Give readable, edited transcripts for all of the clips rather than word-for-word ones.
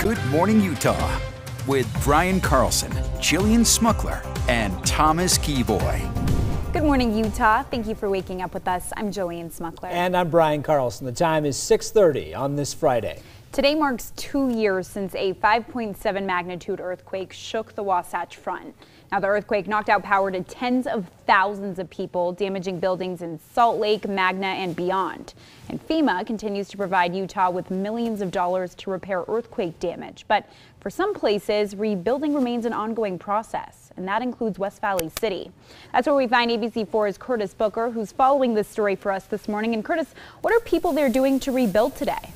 Good Morning Utah with Brian Carlson, Jillian Smuckler, and Thomas Keyboy. Good morning, Utah. Thank you for waking up with us. I'm Jillian Smuckler. And I'm Brian Carlson. The time is 6:30 on this Friday. Today marks 2 years since a 5.7 magnitude earthquake shook the Wasatch Front. Now, the earthquake knocked out power to tens of thousands of people, damaging buildings in Salt Lake, Magna, and beyond. And FEMA continues to provide Utah with millions of dollars to repair earthquake damage. But for some places, rebuilding remains an ongoing process, and that includes West Valley City. That's where we find ABC4's Curtis Booker, who's following this story for us this morning. And Curtis, what are people there doing to rebuild today?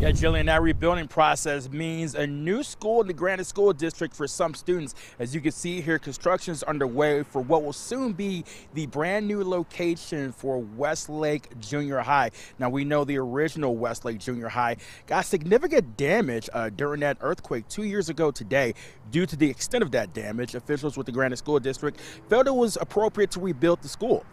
Yeah, Jillian, that rebuilding process means a new school in the Granite School District for some students. As you can see here, construction is underway for what will soon be the brand new location for Westlake Junior High. Now, we know the original Westlake Junior High got significant damage during that earthquake 2 years ago today. Due to the extent of that damage, officials with the Granite School District felt it was appropriate to rebuild the school.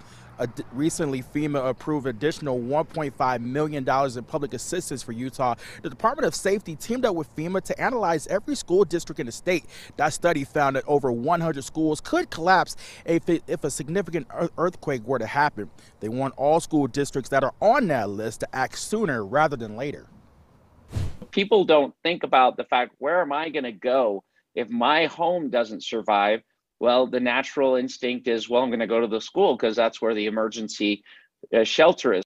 Recently, FEMA approved additional $1.5 million in public assistance for Utah. The Department of Safety teamed up with FEMA to analyze every school district in the state. That study found that over 100 schools could collapse if a significant earthquake were to happen. They want all school districts that are on that list to act sooner rather than later. People don't think about the fact, where am I going to go if my home doesn't survive? Well, the natural instinct is, well, I'm going to go to the school because that's where the emergency shelter is.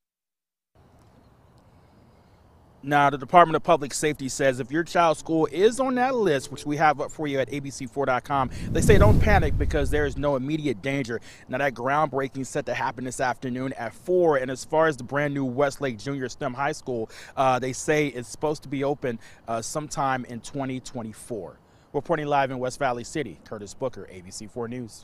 Now, the Department of Public Safety says if your child's school is on that list, which we have up for you at abc4.com, they say don't panic because there is no immediate danger. Now, that groundbreaking is set to happen this afternoon at 4. And as far as the brand new Westlake Junior STEM High School, they say it's supposed to be open sometime in 2024. Reporting live in West Valley City, Curtis Booker, ABC4 News.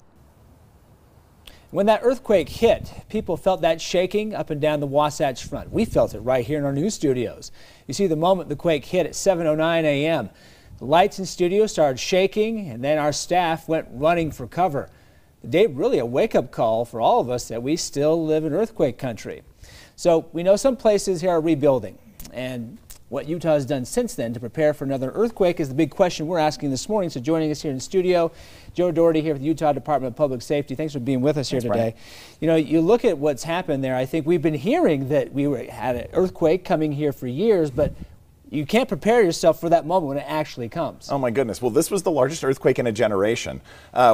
When that earthquake hit, people felt that shaking up and down the Wasatch Front. We felt it right here in our news studios. You see, the moment the quake hit at 7:09 a.m., the lights in studio started shaking, and then our staff went running for cover. The day really a wake-up call for all of us that we still live in earthquake country. So we know some places here are rebuilding, and what Utah has done since then to prepare for another earthquake is the big question we're asking this morning. So joining us here in the studio, Joe Doherty here with the Utah Department of Public Safety. Thanks for being with us here today. Brian. You know, you look at what's happened there. I think we've been hearing that had an earthquake coming here for years, but you can't prepare yourself for that moment when it actually comes. Oh my goodness. Well, this was the largest earthquake in a generation.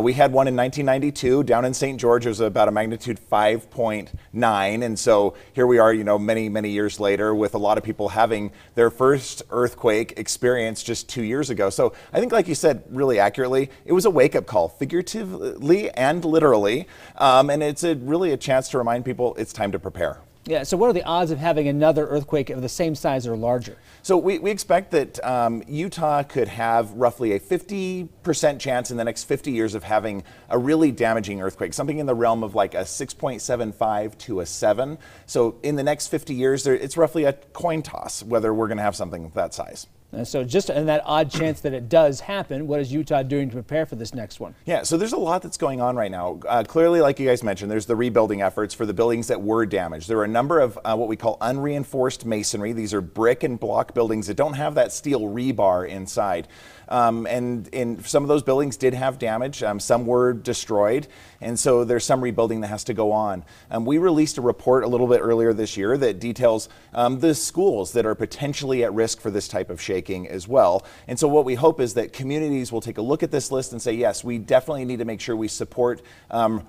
We had one in 1992 down in St. George. It was about a magnitude 5.9. And so here we are, you know, many, many years later with a lot of people having their first earthquake experience just 2 years ago. So I think, like you said really accurately, it was a wake-up call, figuratively and literally. And it's really a chance to remind people it's time to prepare. Yeah, so what are the odds of having another earthquake of the same size or larger? So we expect that Utah could have roughly a 50% chance in the next 50 years of having a really damaging earthquake, something in the realm of like a 6.75 to a 7. So in the next 50 years, it's roughly a coin toss whether we're going to have something that size. And so just in that odd chance that it does happen, what is Utah doing to prepare for this next one? Yeah, so there's a lot that's going on right now. Clearly, like you guys mentioned, there's the rebuilding efforts for the buildings that were damaged. There are a number of what we call unreinforced masonry. These are brick and block buildings that don't have that steel rebar inside. And in some of those buildings did have damage. Some were destroyed. And so there's some rebuilding that has to go on. We released a report a little bit earlier this year that details the schools that are potentially at risk for this type of shaking as well. And so what we hope is that communities will take a look at this list and say, yes, we definitely need to make sure we support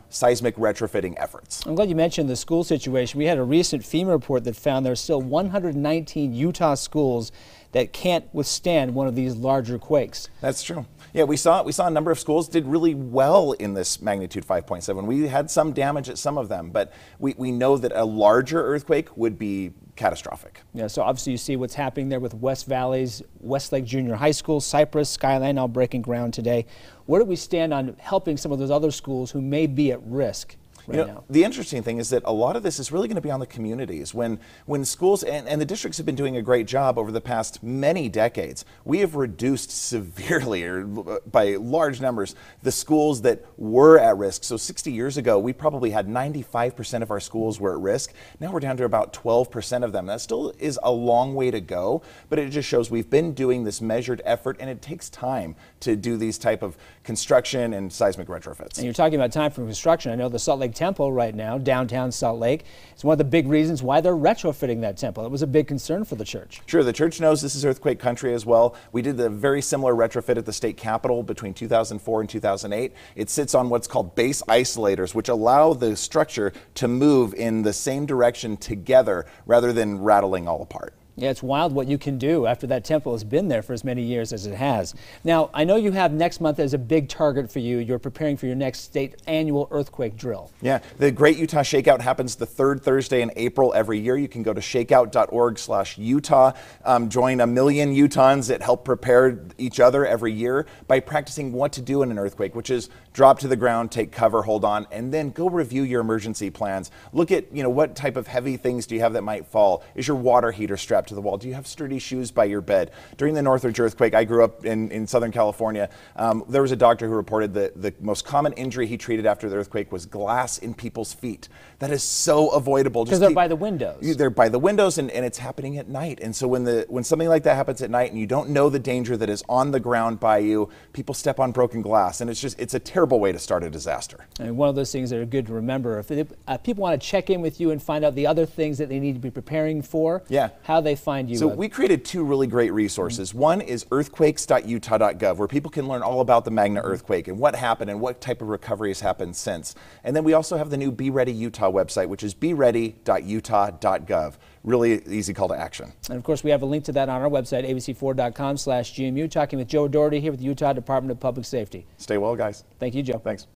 seismic retrofitting efforts. I'm glad you mentioned the school situation. We had a recent FEMA report that found there's still 119 Utah schools that can't withstand one of these larger quakes. That's true. Yeah, we saw a number of schools did really well in this magnitude 5.7. We had some damage at some of them, but we know that a larger earthquake would be catastrophic. Yeah, so obviously you see what's happening there with West Valley's Westlake Junior High School, Cypress, Skyline now breaking ground today. Where do we stand on helping some of those other schools who may be at risk? right now. The interesting thing is that a lot of this is really going to be on the communities. When schools and the districts have been doing a great job over the past many decades, we have reduced severely, or by large numbers, the schools that were at risk. So 60 years ago, we probably had 95% of our schools were at risk. Now we're down to about 12% of them. That still is a long way to go, but it just shows we've been doing this measured effort, and it takes time to do these type of construction and seismic retrofits. And you're talking about time for construction. I know the Salt Lake Temple right now, downtown Salt Lake, is one of the big reasons why they're retrofitting that temple. It was a big concern for the church. Sure, the church knows this is earthquake country as well. We did a very similar retrofit at the state capitol between 2004 and 2008. It sits on what's called base isolators, which allow the structure to move in the same direction together rather than rattling all apart. Yeah, it's wild what you can do after that temple has been there for as many years as it has. Now, I know you have next month as a big target for you. You're preparing for your next state annual earthquake drill. Yeah, the Great Utah Shakeout happens the third Thursday in April every year. You can go to shakeout.org/Utah. Join a million Utahns that help prepare each other every year by practicing what to do in an earthquake, which is drop to the ground, take cover, hold on, and then go review your emergency plans. Look at, what type of heavy things do you have that might fall? Is your water heater strapped to the wall? Do you have sturdy shoes by your bed? During the Northridge earthquake, I grew up in Southern California. There was a doctor who reported that the most common injury he treated after the earthquake was glass in people's feet. That is so avoidable. Because they're by the windows. They're by the windows, and it's happening at night. And so when something like that happens at night and you don't know the danger that is on the ground by you, people step on broken glass, and it's a terrible way to start a disaster. And one of those things that are good to remember. If people want to check in with you and find out the other things that they need to be preparing for, how they find you. So we created two really great resources. One is earthquakes.utah.gov, where people can learn all about the Magna earthquake and what happened and what type of recovery has happened since. And then we also have the new Be Ready Utah website, which is beready.utah.gov. Really easy call to action. And of course, we have a link to that on our website, abc4.com/GMU. Talking with Joe Doherty here with the Utah Department of Public Safety. Stay well, guys. Thank you, Joe. Thanks.